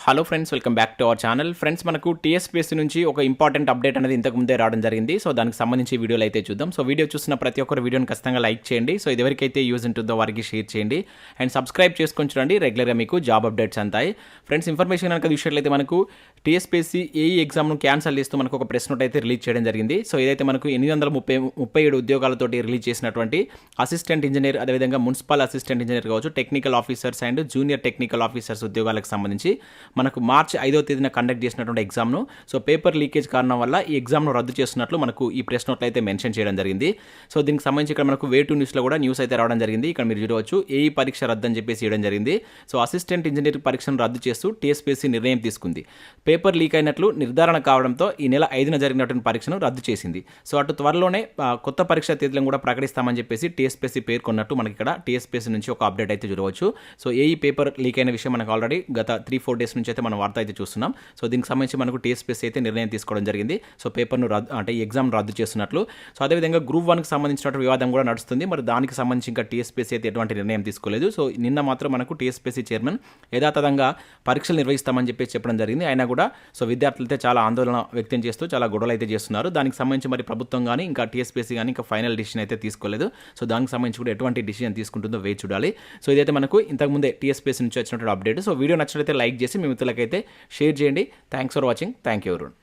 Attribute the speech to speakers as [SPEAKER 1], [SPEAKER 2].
[SPEAKER 1] Hello friends, welcome back to our channel. Friends, మనకు TSPSC నుంచి ఒక ఇంపార్టెంట్ అప్డేట్ అనేది ఇంతకు ముందే రావడం జరిగింది. సో దానికి సంబంధించి వీడియోలు అయితే చూద్దాం. సో వీడియో చూసిన ప్రతి ఒక్కరు వీడియోని ఖచ్చితంగా లైక్ చేయండి. సో ఇది ఎవరికైతే యూజ్ ఉంటుందో వారికి షేర్ చేయండి అండ్ సబ్స్క్రైబ్ చేసుకొని చూడండి. రెగ్యులర్గా మీకు జాబ్ అప్డేట్స్ అంతాయి. ఫ్రెండ్స్, ఇన్ఫర్మేషన్ కనుక చూసినట్లయితే మనకు టీఎస్పీఎస్సీ ఏఈ ఎగ్జామ్ను క్యాన్సల్ చేస్తూ మనకు ఒక ప్రెస్ నోట్ అయితే రిలీజ్ చేయడం జరిగింది. సో ఏదైతే మనకు 837 ఉద్యోగాలతోటి రిలీజ్ చేసినటువంటి అసిస్టెంట్ ఇంజనీర్, అదేవిధంగా మున్సిపల్ అసిస్టెంట్ ఇంజనీర్ కావచ్చు, technical officers and junior technical officers ఉద్యోగాలకు సంబంధించి మనకు మార్చి 5వ తేదీన కండక్ట్ చేసినటువంటి ఎగ్జామ్ను సో పేపర్ లీకేజ్ కారణం వల్ల ఈ ఎగ్జామ్ను రద్దు చేస్తున్నట్లు మనకు ఈ ప్రెస్ నోట్లో అయితే మెన్షన్ చేయడం జరిగింది. సో దీనికి సంబంధించి ఇక్కడ మనకు వే2 న్యూస్లో కూడా న్యూస్ అయితే రావడం జరిగింది. ఇక్కడ మీరు చూడవచ్చు, ఏఈ పరీక్ష రద్దు అని చెప్పేసి చేయడం జరిగింది. సో అసిస్టెంట్ ఇంజనీర్ పరీక్షను రద్దు చేస్తూ టీఎస్పీఎస్సీ నిర్ణయం తీసుకుంది. పేపర్ లీక్ అయినట్లు నిర్ధారణ కావడంతో ఈ నెల 5న జరిగినటువంటి పరీక్షను రద్దు చేసింది. సో అటు త్వరలోనే కొత్త పరీక్ష తేదీలను కూడా ప్రకటిస్తామని చెప్పేసి టీఎస్పీఎస్సీ పేర్కొన్నట్టు మనకి ఇక్కడ టీఎస్పీఎస్సీ నుంచి ఒక అప్డేట్ అయితే చూడవచ్చు. సో ఏఈ పేపర్ లీక్ అయిన విషయం మనకు ఆల్రెడీ గత 3-4 డేస్ నుంచి అయితే మనం వార్త అయితే చూస్తున్నాం. సో దీనికి సంబంధించి మనకు టీఎస్పీఎస్సీ అయితే నిర్ణయం తీసుకోవడం జరిగింది. సో పేపర్ను ఈ ఎగ్జామ్ రద్దు చేస్తున్నట్లు. సో అదేవిధంగా గ్రూప్ 1కి సంబంధించిన వివాదం కూడా నడుస్తుంది. మరి దానికి సంబంధించి ఇంకా టీఎస్పీఎస్సీ అయితే ఎటువంటి నిర్ణయం తీసుకోలేదు. సో నిన్న మాత్రం మనకు టీఎస్పీఎస్సీ చైర్మన్ యథాతథంగా పరీక్షలు నిర్వహిస్తామని చెప్పేసి చెప్పడం జరిగింది. అయినా కూడా సో విద్యార్థులు అయితే చాలా ఆందోళన వ్యక్తం చేస్తూ చాలా గొడవలు అయితే చేస్తున్నారు. దానికి సంబంధించి మరి ప్రభుత్వం కానీ ఇంకా టీఎస్పీఎస్సీ కానీ ఇంకా ఫైనల్ డిసిషన్ అయితే తీసుకోలేదు. సో దానికి సంబంధించి కూడా ఎటువంటి డిసిషన్ తీసుకుంటుందో వేచి చూడాలి. సో ఇదైతే మనకు ఇంతకుముందే టీఎస్పీఎస్సీ నుంచి వచ్చినటువంటి అప్డేట్. సో వీడియో నచ్చినట్లయితే లైక్ చేసి మీ మిత్రులకైతే షేర్ చేయండి. Thanks for watching. Thank you everyone.